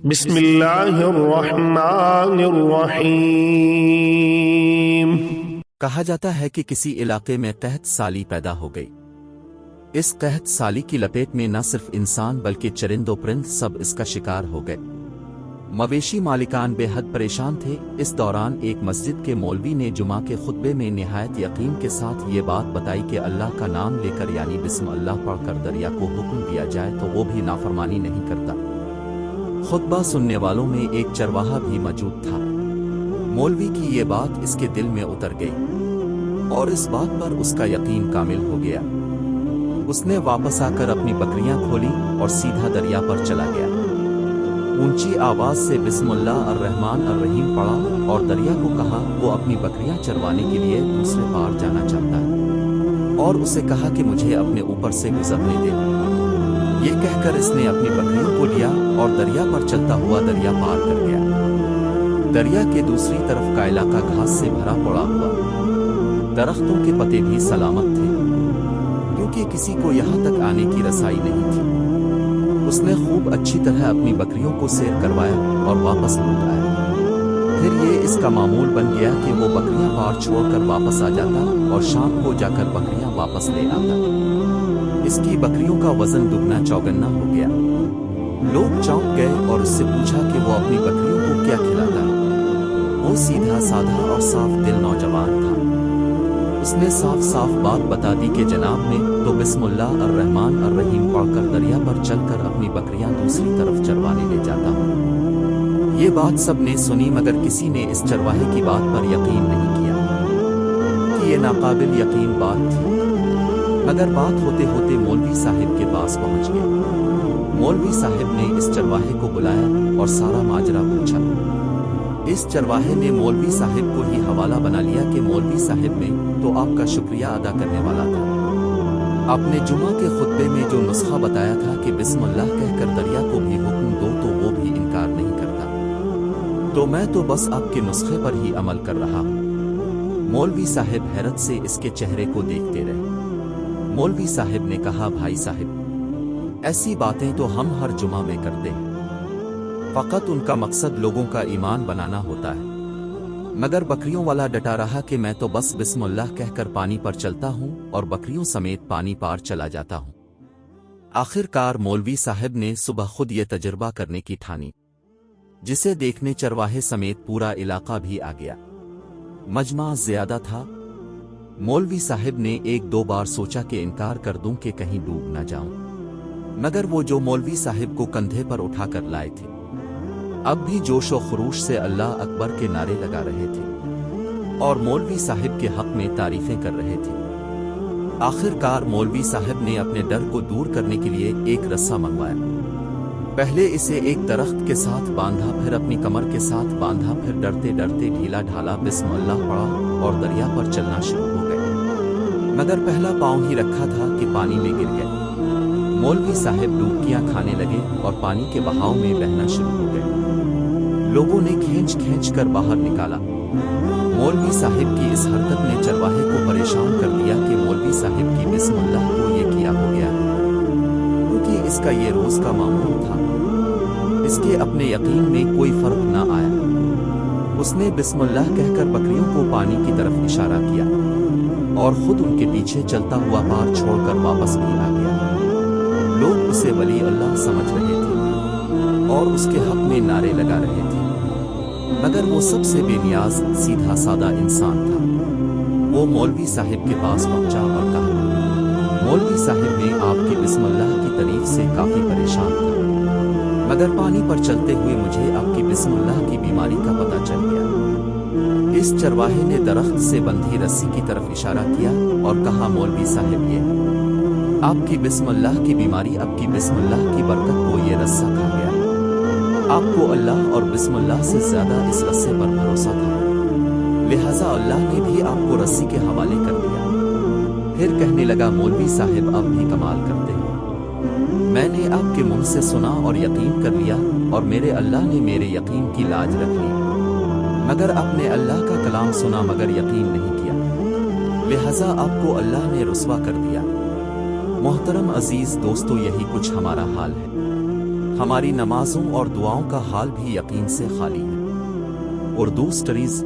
بسم اللہ الرحمن الرحیم۔ کہا جاتا ہے کہ کسی علاقے میں قحط سالی پیدا ہو گئی۔ اس قحط سالی کی لپیٹ میں نہ صرف انسان بلکہ چرند و پرند سب اس کا شکار ہو گئے۔ مویشی مالکان بے حد پریشان تھے۔ اس دوران ایک مسجد کے مولوی نے جمعہ کے خطبے میں نہایت یقین کے ساتھ یہ بات بتائی کہ اللہ کا نام لے کر یعنی بسم اللہ پڑھ کر دریا کو حکم دیا جائے تو وہ بھی نافرمانی نہیں کرتا۔ خطبہ سننے والوں میں ایک چرواہا بھی موجود تھا۔ مولوی کی یہ بات اس کے دل میں اتر گئی اور اس بات پر اس کا یقین کامل ہو گیا۔ اس نے واپس آ کر اپنی بکریاں کھولی اور سیدھا دریا پر چلا گیا۔ اونچی آواز سے بسم اللہ الرحمن الرحیم پڑھا اور دریا کو کہا وہ اپنی بکریاں چروانے کے لیے دوسرے پار جانا چاہتا ہے، اور اسے کہا کہ مجھے اپنے اوپر سے گزرنے دے۔ یہ کہہ کر اس نے اپنی بکریوں کو لیا اور دریا پر چلتا ہوا دریا پار کر گیا۔ دریا کے دوسری طرف کا علاقہ گھاس سے بھرا پڑا ہوا، درختوں کے پتے بھی سلامت تھے کیونکہ کسی کو یہاں تک آنے کی رسائی نہیں تھی۔ اس نے خوب اچھی طرح اپنی بکریوں کو سیر کروایا اور واپس لوٹ آیا۔ پھر یہ اس کا معمول بن گیا کہ وہ بکریاں پار چھوڑ کر واپس آ جاتا اور شام کو جا کر بکریاں واپس لے آتا۔ اس کی بکریوں کا وزن دگنا چوگنا ہو گیا۔ لوگ چونک گئے اور اس سے پوچھا کہ وہ اپنی بکریوں کو کیا کھلاتا ہے۔ وہ سیدھا سادھا اور صاف دل نوجوان تھا۔ اس نے صاف صاف بات بتا دی کہ جناب میں تو بسم اللہ الرحمن الرحیم پڑھ کر دریا پر چل کر اپنی بکریاں دوسری طرف چروانے لے جاتا ہوں۔ یہ بات سب نے سنی مگر کسی نے اس چرواہے کی بات پر یقین نہیں کیا کہ یہ ناقابل یقین بات تھی۔ مگر بات ہوتے ہوتے مولوی صاحب کے پاس پہنچ گئے۔ مولوی صاحب نے اس چرواہے کو بلایا اور سارا ماجرا پوچھا۔ اس چرواہے نے مولوی صاحب کو ہی حوالہ بنا لیا کہ مولوی صاحب میں تو آپ کا شکریہ ادا کرنے والا تھا۔ آپ نے جمعہ کے خطبے میں جو نسخہ بتایا تھا کہ بسم اللہ کہہ کر دریا کو بھی حکم دو تو وہ بھی انکار نہیں کرتا، تو میں تو بس آپ کے نسخے پر ہی عمل کر رہا ہوں۔ مولوی صاحب حیرت سے اس کے چہرے کو دیکھتے رہے۔ مولوی صاحب نے کہا بھائی صاحب ایسی باتیں تو ہم ہر جمعہ میں کرتے ہیں، فقط ان کا مقصد لوگوں کا ایمان بنانا ہوتا ہے۔ مگر بکریوں والا ڈٹا رہا کہ میں تو بس بسم اللہ کہہ کر پانی پر چلتا ہوں اور بکریوں سمیت پانی پار چلا جاتا ہوں۔ آخر کار مولوی صاحب نے صبح خود یہ تجربہ کرنے کی ٹھانی، جسے دیکھنے چرواہے سمیت پورا علاقہ بھی آ گیا۔ مجمع زیادہ تھا۔ مولوی صاحب نے ایک دو بار سوچا کہ انکار کر دوں کہ کہیں ڈوب نہ جاؤں، مگر وہ جو مولوی صاحب کو کندھے پر اٹھا کر لائے تھے اب بھی جوش و خروش سے اللہ اکبر کے نعرے لگا رہے تھے اور مولوی صاحب کے حق میں تعریفیں کر رہے تھے۔ آخر کار مولوی صاحب نے اپنے ڈر کو دور کرنے کے لیے ایک رسا منگوایا۔ پہلے اسے ایک درخت کے ساتھ باندھا، پھر اپنی کمر کے ساتھ باندھا، پھر ڈرتے ڈرتے ڈھیلا ڈھالا بسم اللہ پڑھا اور دریا پر چلنا شروع ہو گئے۔ مگر پہلا پاؤں ہی رکھا تھا کہ پانی میں گر گئے۔ مولوی صاحب ڈوبکیاں کھانے لگے اور پانی کے بہاؤ میں بہنا شروع ہو گئے۔ لوگوں نے کھینچ کھینچ کر باہر نکالا۔ مولوی صاحب کی اس حرکت نے چرواہے کو پریشان کر دیا کہ مولوی صاحب کی بسم اللہ کو یہ کیا ہو گیا، کیونکہ اس کا یہ روز کا معمول تھا۔ اس کے اپنے یقین میں کوئی فرق نہ آیا۔ اس نے بسم اللہ کہہ کر بکریوں کو پانی کی طرف اشارہ کیا اور خود ان کے پیچھے چلتا ہوا پار چھوڑ کر واپس بھی آ گیا۔ لوگ اسے ولی اللہ سمجھ رہے تھے اور اس کے حق میں نعرے لگا رہے تھے، مگر وہ سب سے بے نیاز سیدھا سادہ انسان تھا۔ وہ مولوی صاحب کے پاس پہنچا اور کہا مولوی صاحب میں آپ کی بسم اللہ کی تعریف سے کافی پریشان تھا، مگر پانی پر چلتے ہوئے مجھے آپ کی بسم اللہ کی بیماری کا پتہ چل گیا۔ اس چرواہے نے درخت سے بندھی رسی کی طرف اشارہ کیا اور کہا مولوی صاحب یہ آپ کی بسم اللہ کی بیماری آپ کی بسم اللہ کی برکت کو یہ رسہ کھا گیا۔ آپ کو اللہ اور بسم اللہ سے زیادہ اس رسے پر بھروسہ تھا، لہذا اللہ نے بھی آپ کو رسی کے حوالے کر دیا۔ پھر کہنے لگا مولوی صاحب آپ بھی کمال کرتے ہیں، میں نے آپ کے منہ سے سنا اور یقین کر لیا اور میرے اللہ نے میرے یقین کی لاج رکھ لی، مگر آپ نے اللہ کا کلام سنا مگر یقین نہیں کیا، لہذا آپ کو اللہ نے رسوا کر دیا۔ محترم عزیز دوستو، یہی کچھ ہمارا حال ہے۔ ہماری نمازوں اور دعاؤں کا حال بھی یقین سے خالی ہے۔ اردو سٹوریز